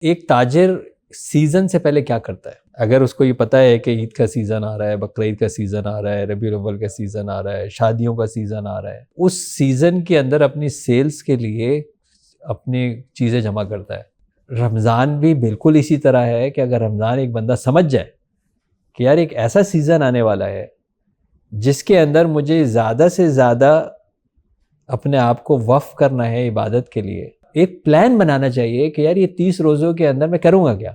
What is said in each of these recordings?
ایک تاجر سیزن سے پہلے کیا کرتا ہے؟ اگر اس کو یہ پتہ ہے کہ عید کا سیزن آ رہا ہے، بقرعید کا سیزن آ رہا ہے، ربیع الاول کا سیزن آ رہا ہے، شادیوں کا سیزن آ رہا ہے، اس سیزن کے اندر اپنی سیلز کے لیے اپنی چیزیں جمع کرتا ہے۔ رمضان بھی بالکل اسی طرح ہے کہ اگر رمضان ایک بندہ سمجھ جائے کہ یار ایک ایسا سیزن آنے والا ہے جس کے اندر مجھے زیادہ سے زیادہ اپنے آپ کو وقف کرنا ہے عبادت کے لیے، ایک پلان بنانا چاہیے کہ یار یہ 30 روزوں کے اندر میں کروں گا کیا۔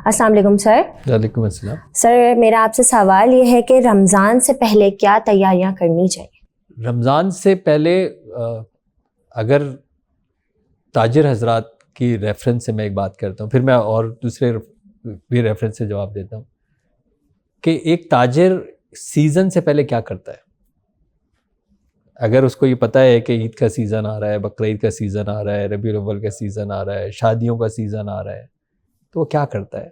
السلام علیکم سر۔ وعلیکم السلام۔ سر میرا آپ سے سوال یہ ہے کہ رمضان سے پہلے کیا تیاریاں کرنی چاہیے؟ رمضان سے پہلے اگر تاجر حضرات کی ریفرنس سے میں ایک بات کرتا ہوں، پھر میں اور دوسرے بھی ریفرنس سے جواب دیتا ہوں کہ ایک تاجر سیزن سے پہلے کیا کرتا ہے۔ اگر اس کو یہ پتہ ہے کہ عید کا سیزن آ رہا ہے، بقرعید کا سیزن آ رہا ہے، ربیع الاول کا سیزن آ رہا ہے، شادیوں کا سیزن آ رہا ہے، تو وہ کیا کرتا ہے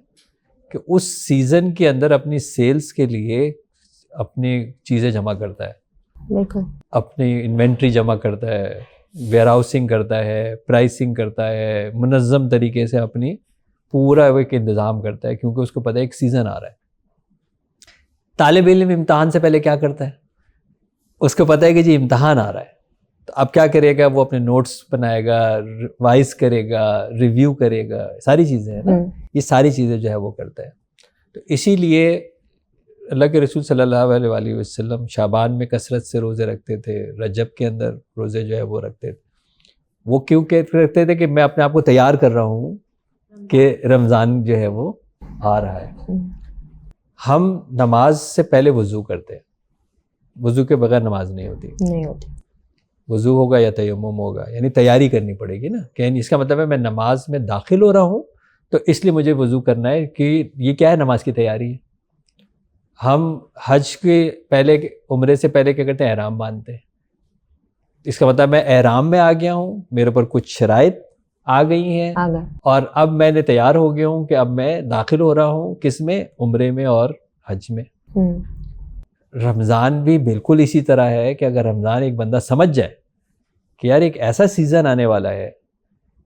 کہ اس سیزن کے اندر اپنی سیلز کے لیے اپنی چیزیں جمع کرتا ہے، بالکل اپنی انوینٹری جمع کرتا ہے، ویئر ہاؤسنگ کرتا ہے، پرائسنگ کرتا ہے، منظم طریقے سے اپنی پورا ایک انتظام کرتا ہے، کیونکہ اس کو پتہ ہے ایک سیزن آ رہا ہے۔ طالب علم امتحان سے پہلے کیا کرتا ہے؟ اس کو پتہ ہے کہ جی امتحان آ رہا ہے، تو اب کیا کرے گا؟ وہ اپنے نوٹس بنائے گا، ریوائز کرے گا، ریویو کرے گا، ساری چیزیں ہیں نا، یہ ساری چیزیں جو ہے وہ کرتا ہے۔ تو اسی لیے اللہ کے رسول صلی اللہ علیہ وآلہ وسلم شعبان میں کثرت سے روزے رکھتے تھے، رجب کے اندر روزے جو ہے وہ رکھتے تھے۔ وہ کیوں رکھتے تھے کہ میں اپنے آپ کو تیار کر رہا ہوں کہ رمضان جو ہے وہ آ رہا ہے۔ ہم نماز سے پہلے وضو کرتے ہیں، وضو کے بغیر نماز نہیں ہوتی، وضو ہوگا یا تیمم ہوگا، یعنی تیاری کرنی پڑے گی نا، کہ اس کا مطلب ہے میں نماز میں داخل ہو رہا ہوں تو اس لیے مجھے وضو کرنا ہے، کہ یہ کیا ہے؟ نماز کی تیاری ہے۔ ہم حج کے پہلے، عمرے سے پہلے کیا کرتے ہیں؟ احرام باندھتے ہیں۔ اس کا مطلب میں احرام میں آ گیا ہوں، میرے پر کچھ شرائط آ گئی ہیں اور اب میں نے تیار ہو گیا ہوں کہ اب میں داخل ہو رہا ہوں کس میں؟ عمرے میں اور حج میں۔ رمضان بھی بالکل اسی طرح ہے کہ اگر رمضان ایک بندہ سمجھ جائے کہ یار ایک ایسا سیزن آنے والا ہے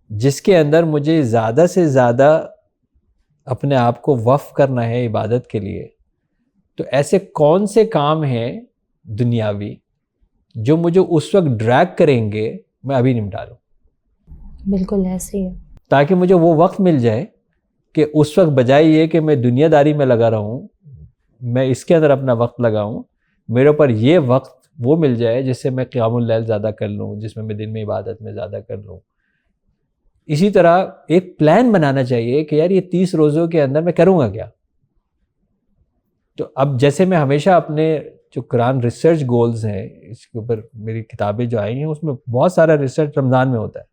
جس کے اندر مجھے زیادہ سے زیادہ اپنے آپ کو وقف کرنا ہے عبادت کے لیے، تو ایسے کون سے کام ہیں دنیاوی جو مجھے اس وقت ڈریگ کریں گے میں ابھی نمٹا لوں۔ بالکل ایسے ہی ہے، تاکہ مجھے وہ وقت مل جائے کہ اس وقت بجائے یہ کہ میں دنیا داری میں لگا رہوں، میں اس کے اندر اپنا وقت لگاؤں، میرے اوپر یہ وقت وہ مل جائے جس سے میں قیام اللیل زیادہ کر لوں، جس میں دن میں عبادت میں زیادہ کر لوں۔ اسی طرح ایک پلان بنانا چاہیے کہ یار یہ 30 روزوں کے اندر میں کروں گا کیا۔ تو اب جیسے میں ہمیشہ اپنے جو قرآن ریسرچ گولز ہیں، اس کے اوپر میری کتابیں جو آئی ہیں اس میں بہت سارا ریسرچ رمضان میں ہوتا ہے،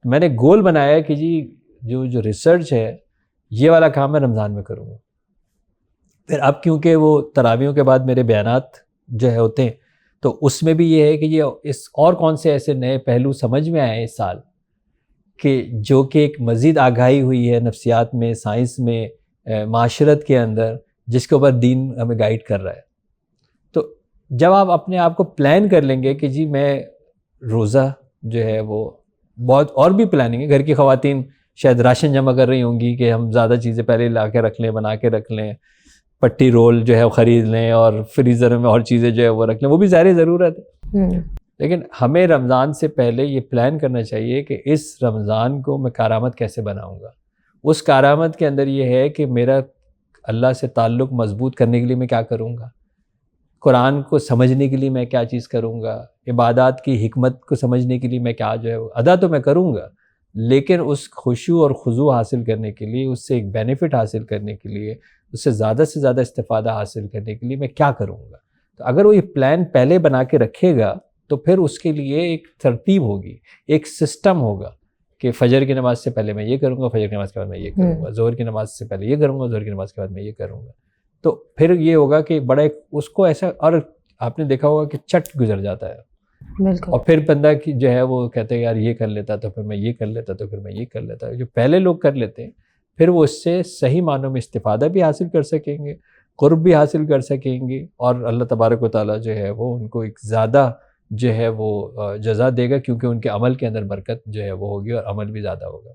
میں نے گول بنایا ہے کہ جی جو ریسرچ ہے یہ والا کام میں رمضان میں کروں گا۔ پھر اب کیونکہ وہ تراویحوں کے بعد میرے بیانات جو ہے ہوتے ہیں، تو اس میں بھی یہ ہے کہ یہ اس اور کون سے ایسے نئے پہلو سمجھ میں آئے اس سال کہ جو کہ ایک مزید آگاہی ہوئی ہے نفسیات میں، سائنس میں، معاشرت کے اندر، جس کے اوپر دین ہمیں گائیڈ کر رہا ہے۔ تو جب آپ اپنے آپ کو پلان کر لیں گے کہ جی میں روزہ جو ہے وہ بہت، اور بھی پلاننگ ہے، گھر کی خواتین شاید راشن جمع کر رہی ہوں گی کہ ہم زیادہ چیزیں پہلے لا کے رکھ لیں، بنا کے رکھ لیں، پٹی رول جو ہے وہ خرید لیں اور فریزر میں اور چیزیں جو ہے وہ رکھ لیں، وہ بھی ظاہر ضرورت ہے۔ لیکن ہمیں رمضان سے پہلے یہ پلان کرنا چاہیے کہ اس رمضان کو میں کارآمد کیسے بناؤں گا۔ اس کارآمد کے اندر یہ ہے کہ میرا اللہ سے تعلق مضبوط کرنے کے لیے میں کیا کروں گا، قرآن کو سمجھنے کے لیے میں کیا چیز کروں گا، عبادات کی حکمت کو سمجھنے کے لیے میں کیا جو ہے ادا تو میں کروں گا، لیکن اس خشوع اور خضوع حاصل کرنے کے لیے، اس سے ایک بینیفٹ حاصل کرنے کے لیے، اس سے زیادہ استفادہ حاصل کرنے کے لیے میں کیا کروں گا۔ تو اگر وہ یہ پلان پہلے بنا کے رکھے گا تو پھر اس کے لیے ایک ترتیب ہوگی، ایک سسٹم ہوگا کہ فجر کی نماز سے پہلے میں یہ کروں گا، فجر کی نماز کے بعد میں یہ کروں گا، ظہر کی نماز سے پہلے یہ کروں گا، ظہر کی نماز کے بعد میں یہ کروں گا۔ تو پھر یہ ہوگا کہ بڑا ایک اس کو ایسا، اور آپ نے دیکھا ہوگا کہ چٹ گزر جاتا ہے، اور پھر بندہ کی جو ہے وہ کہتے ہیں یار یہ کر لیتا تو پھر میں یہ کر لیتا تو پھر میں یہ کر لیتا۔ جو پہلے لوگ کر لیتے ہیں پھر وہ اس سے صحیح معنوں میں استفادہ بھی حاصل کر سکیں گے، قرب بھی حاصل کر سکیں گے، اور اللہ تبارک و تعالیٰ جو ہے وہ ان کو ایک زیادہ جو ہے وہ جزا دے گا، کیونکہ ان کے عمل کے اندر برکت جو ہے وہ ہوگی اور عمل بھی زیادہ ہوگا۔